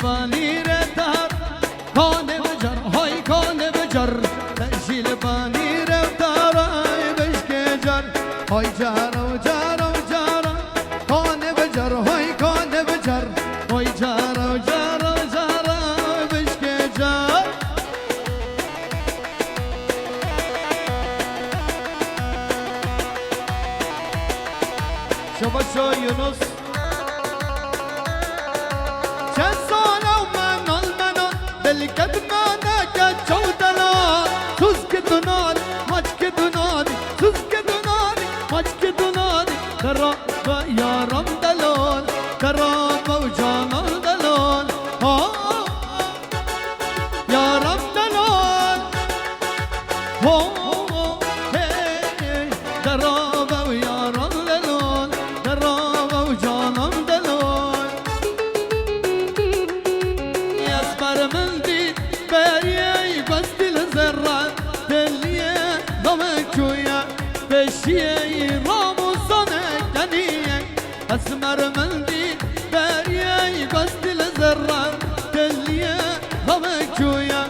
بانی رفتار کان بجر های کان بجر تشیل بانی رفتار های بشک جر های جر و جر و جر کان بجر های کان بجر های جر و جر و جر بشک جر شبا شو یونس الكدمانك جودنا تسكتنا مجكدنا تسكتنا مجكدنا كرامة يا رمدلون كرامة وجانا دلون يا رمدلون كرامة ويا رمدلون كرامة وجانا دلون يسمر من بشيء راموسانه دنيه اسمر مندي بريي قصد الزرع تليه ضمكويا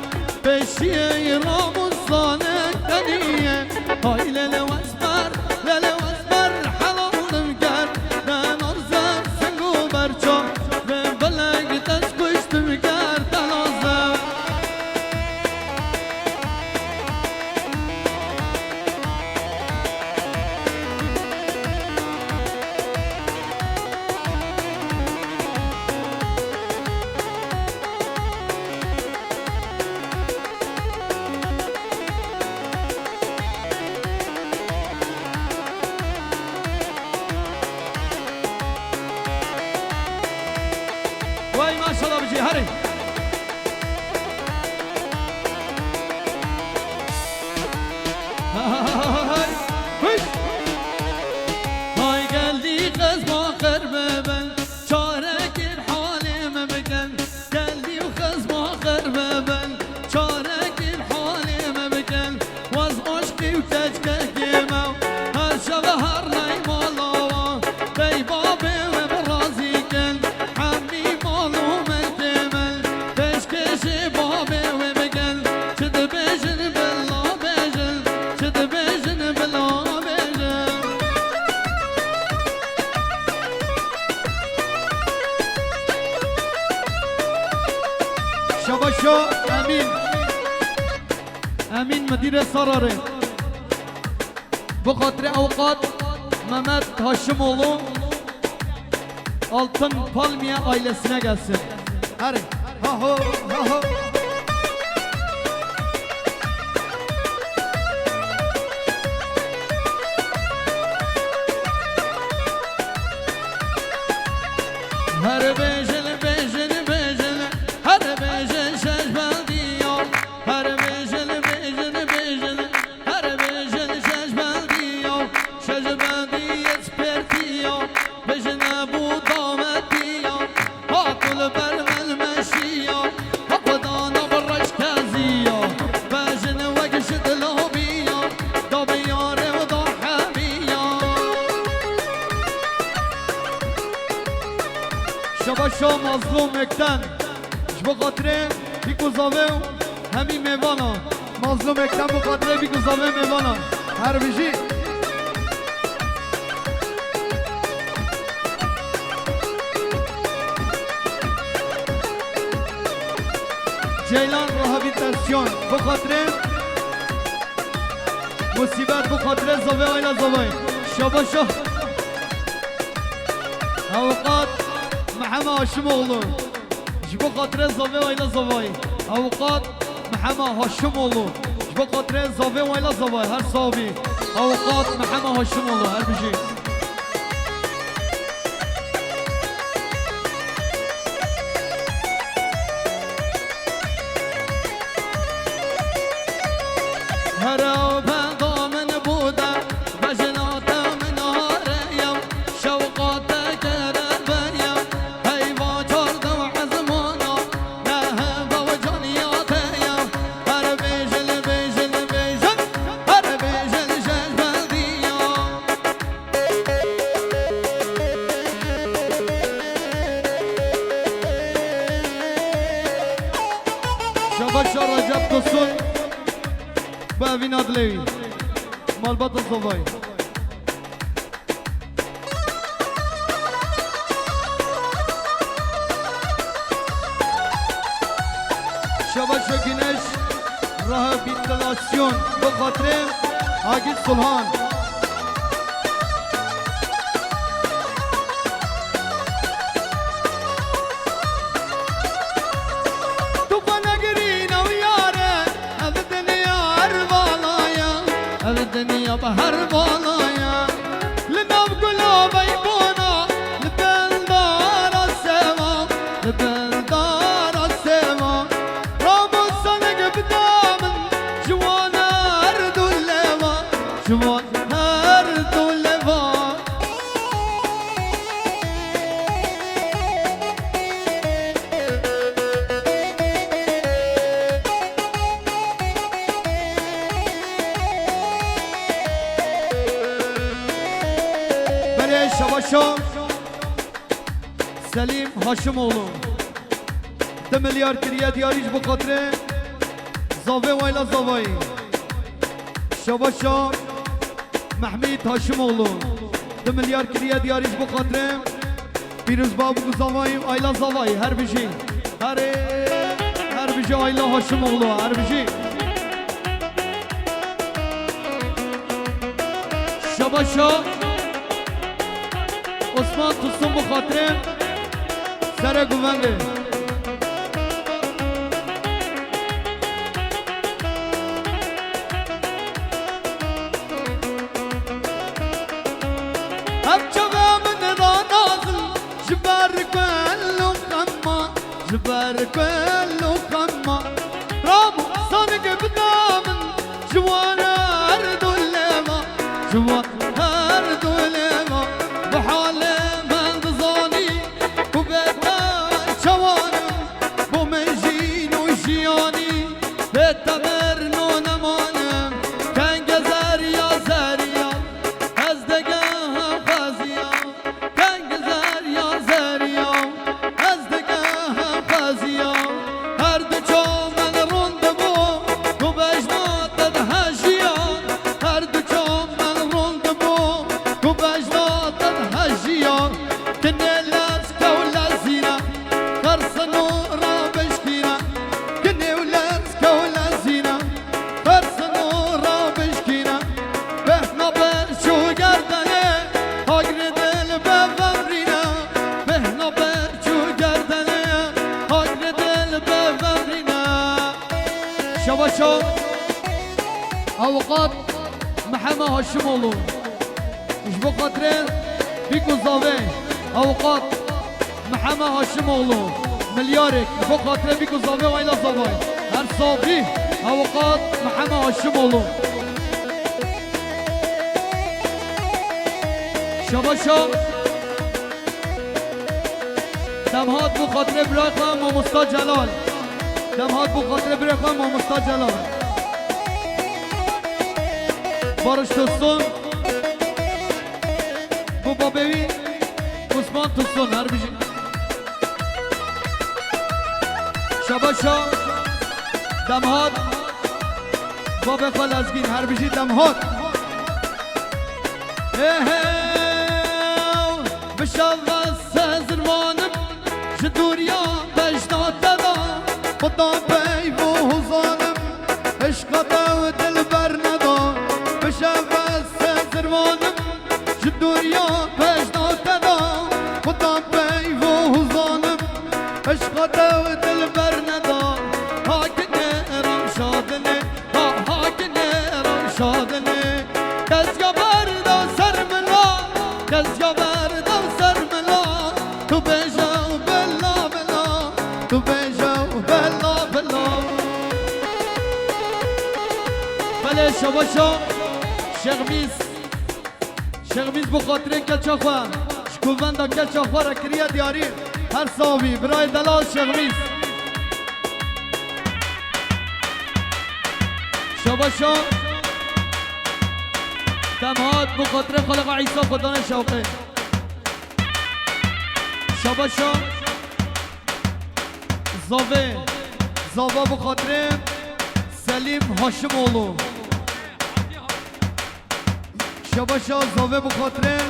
بشيء راموسانه دنيه هاي للو اسمر حلال مقر نار زر سنگو برچو بلنگ تشکشت مقر تلازم وای ماشاءالله بجی هری های geldi kız bakır beben çare gir halime beken geldi kız bakır beben çare gir halime beken vaz aşkı teçke girmem her şebe her neyim Allah'a bey babi ve beraziken hammi malum etmel peşkeşi babi ve beken çıdı beşin bella beşin çıdı beşin bella beşin شباشو امین مدیر سراره bu kadar avukat Mehmet Haşimoğlu Altın Palmiye ailesine gelsin. Hadi. Ha ho ha ho. Her beşeli beşeli beşeli her beşeli şeşbel diyor. Her beşeli beşeli beşeli her beşeli şeşbel diyor. Şeşbel diye spertiyor. Beşine bu damet diyor. Hakul bermel meşiyor. Hakıdan abarraş kaziyor. Beşine vekişit lobiyor. Dobiyor ve dahabiyor. شباشو مظلوم اکتن جبو قطره بیگوزاوه همی میوانا مظلوم اکتن بو قطره بیگوزاوه میوانا هر بشی جیلان رهابیلیتاسیون بو قطره مصیبت بو قطره زاوه آیلا زاوه شباشو اوقات محمد هاشمoğlu جبو قطره زاوه آیلا زاوه اوقات محمد هاشمoğlu جبو قطره زاوه آیلا زاوه هر صاحبی اوقات محمد هاشمoğlu هر بشی هر آبادامن بوده بجنات من هاریم شوقات کرد بریم هیوا چارده و عزمانا نه با جانیاتیم هر بیجل بیجل بیجل هر بیجل شش بلدیم شباش رجب تصل بابي نادلي مال بطل صباي شباش گنش رهابیلیتاسیون بخاطر آگید سلحان الدنيا بحر بالايا لناب قلوب يبونا لبندار السما لبندار السما رام الصنق بدامن جوان أرض الليفا جوان أرض الليفا شباشا سلیم هاشموغلو 2 میلیارد کریه دیاریش بخاطره زاوه وایلا زاوایی شباشا محمید هاشموغلو 2 میلیارد کریه دیاریش بخاطره پیروز بابو زاوایی آیلا زاوایی هر بشی هر بشی آیلا هاشموغلو هر بشی شباشا عثمان تصم بخاطره سر گوونده هم چوه من را نازل جبر کلو خما جبر کلو خما رام صانق بدامن جوان أرض الليما جوان أرض الليما بحال شباشا اوقات محمد هاشموغلو مش بخاطرين بيكو زاوي اوقات محمد هاشموغلو مليارك بخاطرين بيكو زاوي وإلى زاوي هر صابي اوقات محمد هاشموغلو شباشا دمهات بخاطرين براقم ومستا جلال دمهات بخاطر برقم و مستا جلال بارش تصون بو بابوی عثمان تصون هر بیشی شباشا دمهات باب فلزگین هر بیشی دمهات بشغل سزروانم جدوریا بجنات دادم خدا پی و ظالم عشقت و دل بر ندار بشغل سزروانم جدوریا بجنات دادم خدا پی و ظالم عشقت و دل بر ندار هاکنه رام شادنه هاکنه رام شادنه دزگا بردا سر ملا دزگا بردا سر ملا تو بجاو بلا بلا تو بجاو بلا بلا بله شباشا شغمیز بخاطره کچاخوا شکووندا کچاخوا را کریه دیاری هر صاحبی برای دلال شغمیز شباشا دمهات بخاطره خالق عیسی خدان شوقه شباشا زابا بخاطر سلیم هاشموğlu شباشا زابا بخاطر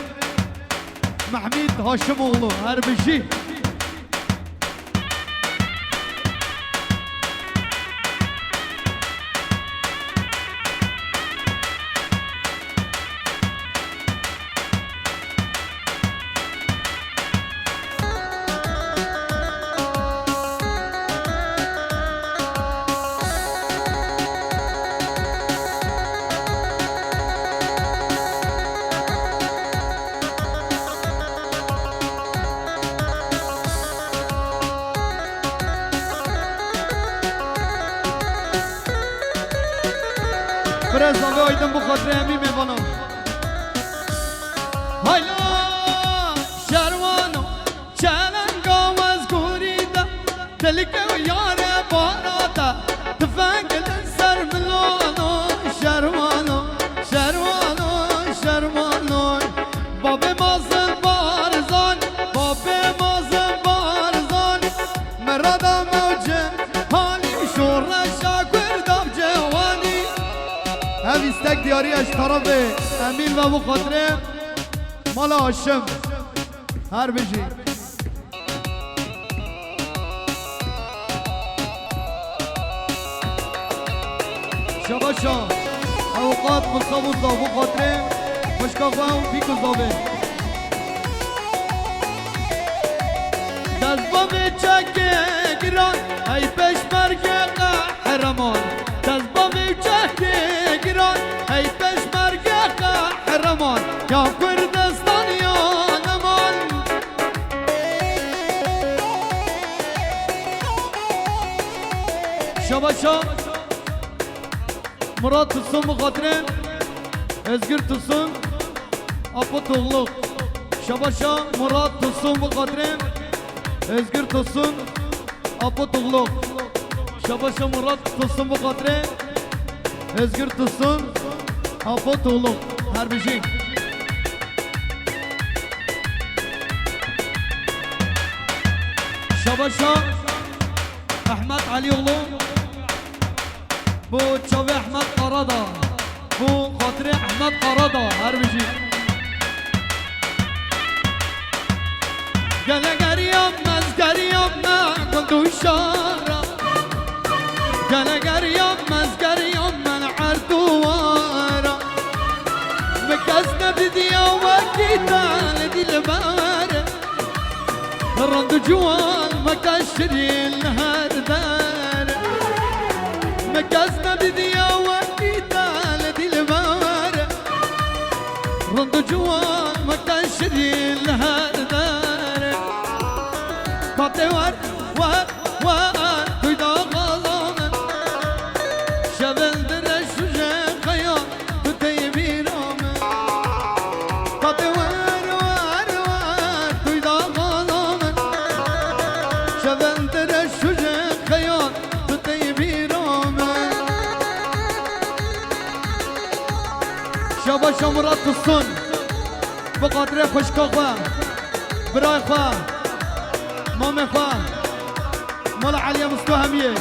محمید هاشموğlu هر بشی برای زاوه آیدن بخاطر همی میبانم هایلا شروانو چلنگا از گوریده دلکه و یار باراتا تفنگل سر ملانو شروانو شروانو شروانو باب مازن بارزان باب مازن بارزان مرادا موجه حالی شورشا کردم جوانی هم استک دیاریش طرف امین و بخاطر مال هاشم هر بجی شباشا اوقات مصابو زابو خاطر مشکا خواهم بیکو زابه دست با چکه گران ای پشمرگه قهرمان دست با چکه گران ای پشمرگه قهرمان یا کردستان یا نمان شباشا مراد تصون بخاطر ازگر تصون اپا تغلق شباشا مراد تصون بخاطر ازگر تصون اپا تغلق شباشا مراد تصون بخاطر ازگر تصون اپا تغلق هر بشین شباشا احمد علی اغلو بو تشاوي احمد قرادا بو خاطر احمد قرادا هر بشي قال قريم مزقريم ما كنت شارع قال قريم مزقريم من عردوارا مكسنا بديا وكيتا لدي البارة رند جوان مكشري الهردار مكسنا بديا وكيتا لدي البارة رند جوان مكشري الهردار قطي ور ور ور تيدا غلام شبل درش خيال تتيبي رام قطي ور ور ور تيدا غلام شبل درش خيال تتيبي رام شبا شمرات الصن بقدر خشكا خوا براي خوا مامي خوا مال عليا مستوهمية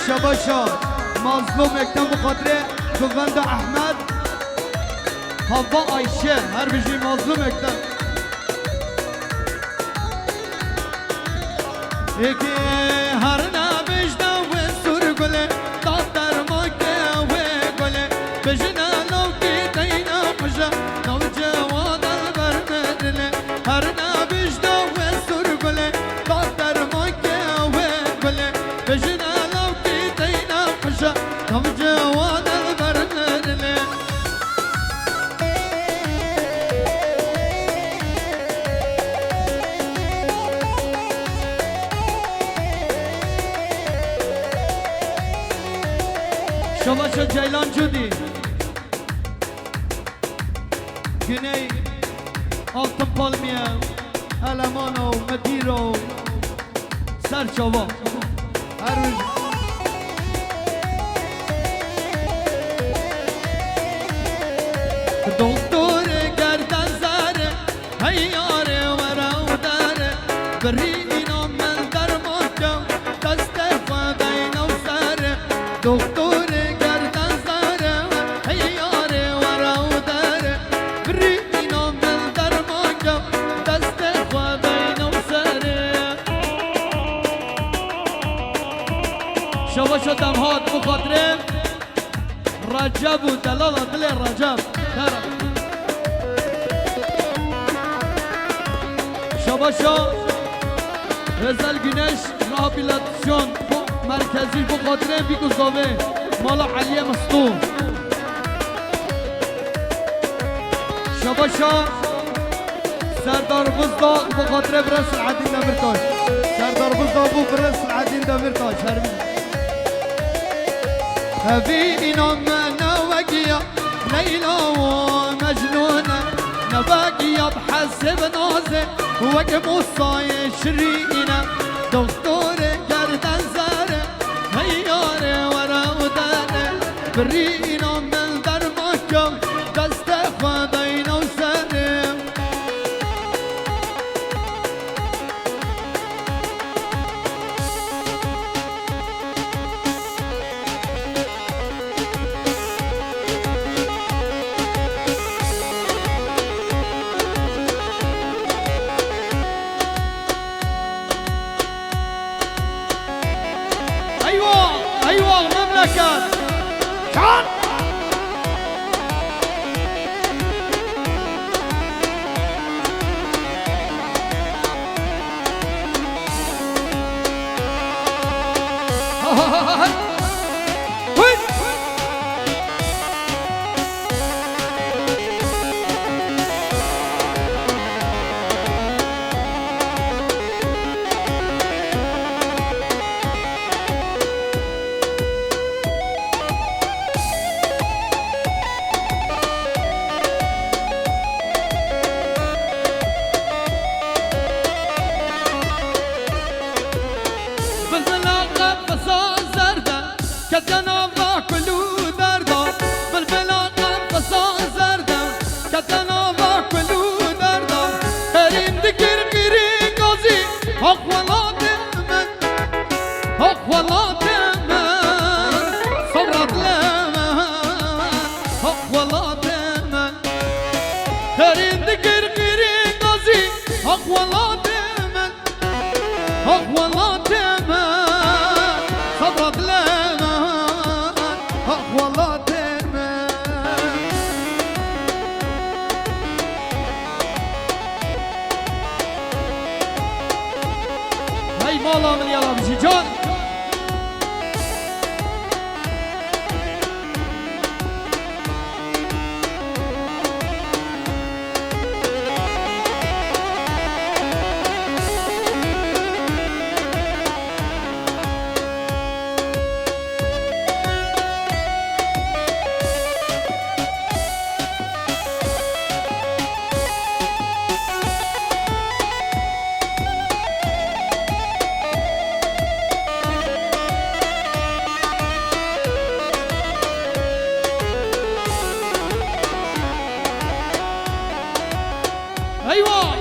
شباشا مظلوم اكتم بخاطر جواندا احمد هوا عايشة هر بيجي مظلوم اكتم اكي هرنا بجدا وسور قولي دادر مكة وقولي بجنا لو كيتينا قجا لو جوان البرمدلي هرنا بجدا وسور قولي دادر مكة وقولي بجنا لو كيتينا قجا لو جوان البرمدلي شباشا جيلان جودي Güney Altın Palmiye Elemano Mediro Serçova her doktor gerden zare hey yare vera برينا من درمانجا دست خداینا و سره دکتر گردن زره هیاره ورا و دره برينا من درمانجا دست خداینا و سره شو شدم هات بخاطره رجب و دلالة دل رجب ترى شباشا رزال گنش رهابیلاتسیون مرکزی bu خاطره بیگوزاوه مالا علیه مستو شباشا سردار بزدا bu خاطره برس العدین دمرتاش سردار بزدا bu برس العدین دمرتاش هبينا منا وقيا ليلى ومجنونة نباقيا بحسب نازه وقم الصاي شرينا دكتور قردن زاره هياره ورا ودانه برينا من درمكم دست خداینا و سره ايوه مملكة شان مالا من يلا بجي جان ايوه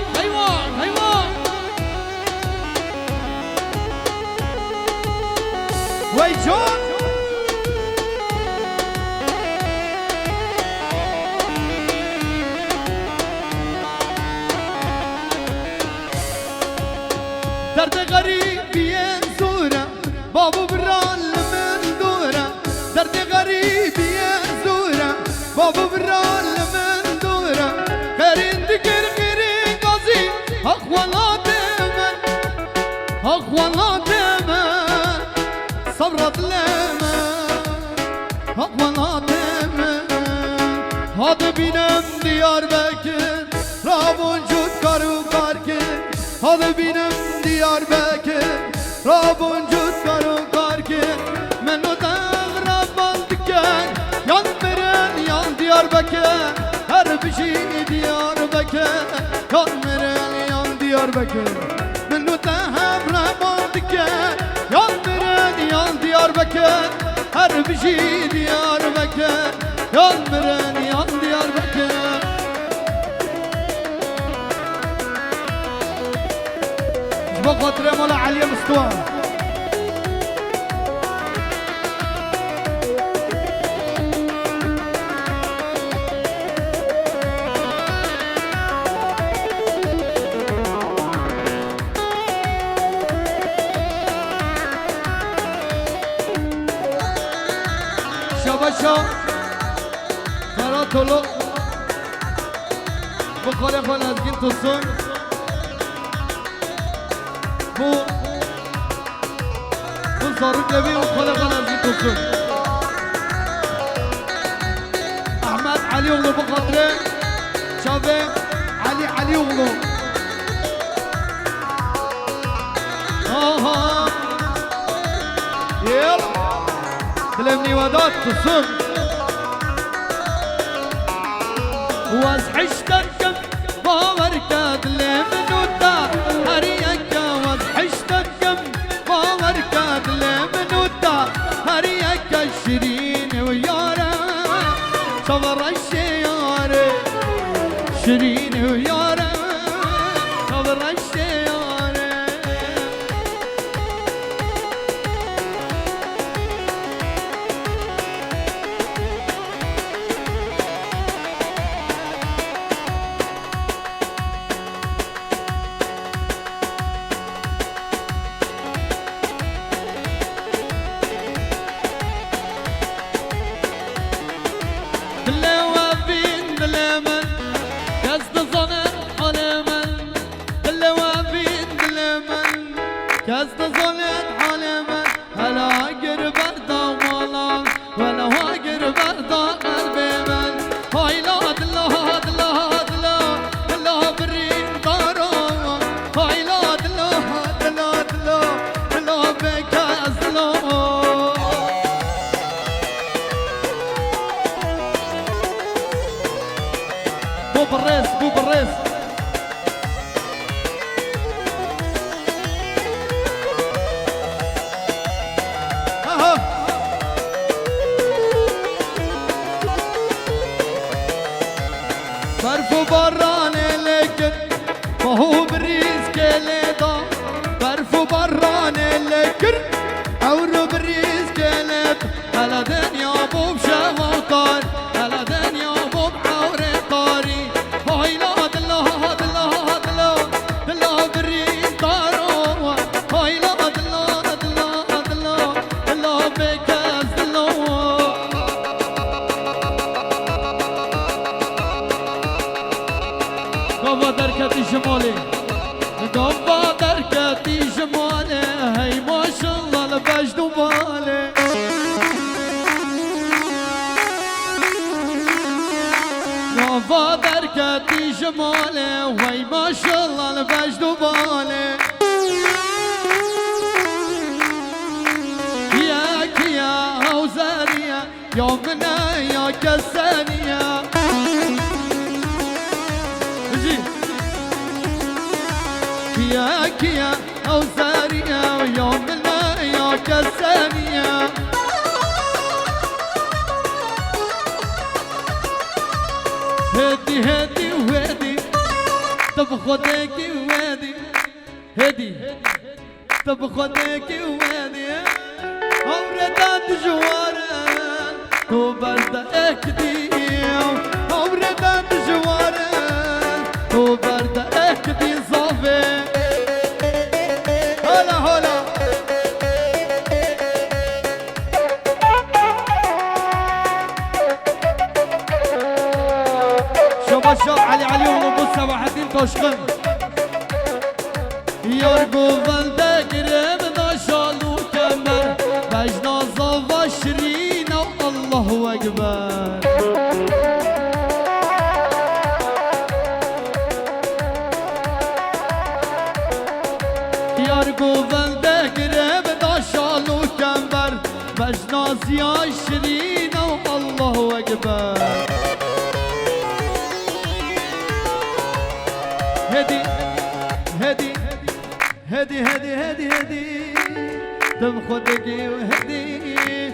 وي جون درد غريب ينزوره بابو برال من دوره درد غريب ينزوره بابو برال من دوره خيرين ذكر خيرين قصي اخوانات من اخوانات من صبرت لما اخوانات من هذا بينم ديار بكر رابون جود كارو كاركر هذا بينم ديار بكر رابون جود كارو كاركر منو تغرب بندكر يان مرن يان ديار بكر هر بشي ديار بكر يان مرن يان ديار بكر منو تغرب بندكر يان مرن يان ديار بكر هر بشي ديار بكر يان مرن يان ديار بكر وبخاطر مولا علي مستوى شاباشا فراتولو بخاله خال از گین توسون بو زاروک لبی بخاله خال از گین توسون احمد علی اغلو بخاطره شابه علی اغلو آها يلا تلمني ودات توسون وازحشتك باورك لمنوتا هريك وازحشتك باورك لمنوتا هريك شيرين ويارا صبر الشيارة شيرين ويارا صبر الشيارة كازد ظلت حالما هلا قرب دومالا ولا واقر بردا قلبي من هاي لا دلا دلا دلا دلا برين دارو هاي لا دلا دلا دلا دلا بكازلو بو بالريس برف بران لكن ما هو بريز كليدا برف بران لكن عور بريز كليد هلا دنيا مو بشواطر هلا دنيا مو بعور طاري هاي لا دلا دلا دلا دلا بريز دارو هاي لا دلا دلا دلا دلا بكاز دلا قوا دركتي شمالي قوا دركتي شمالي هي ما شاء الله البجد وبالي قوا دركتي شمالي وهي ما شاء الله البجد وبالي ياك يا هوزانية يومنا يا كسانية يا أوزارية ويومنا يا كسانية هدي وهدي طب خدك وهدي هدي طب خدك وهدي عمرتان جوارن تو برد اكدي عمرتان جوارن تو برد اكدي صافي شباب علي ونبص واحدين تشخن يرقو فلده قرب نشالو كمر بجنا صفا شرين الله أكبر يرقو فلده قرب نشالو كمر بجنا زيا شرين الله أكبر هدي هدي هدي هدي هدي هدي طب خدك وهدي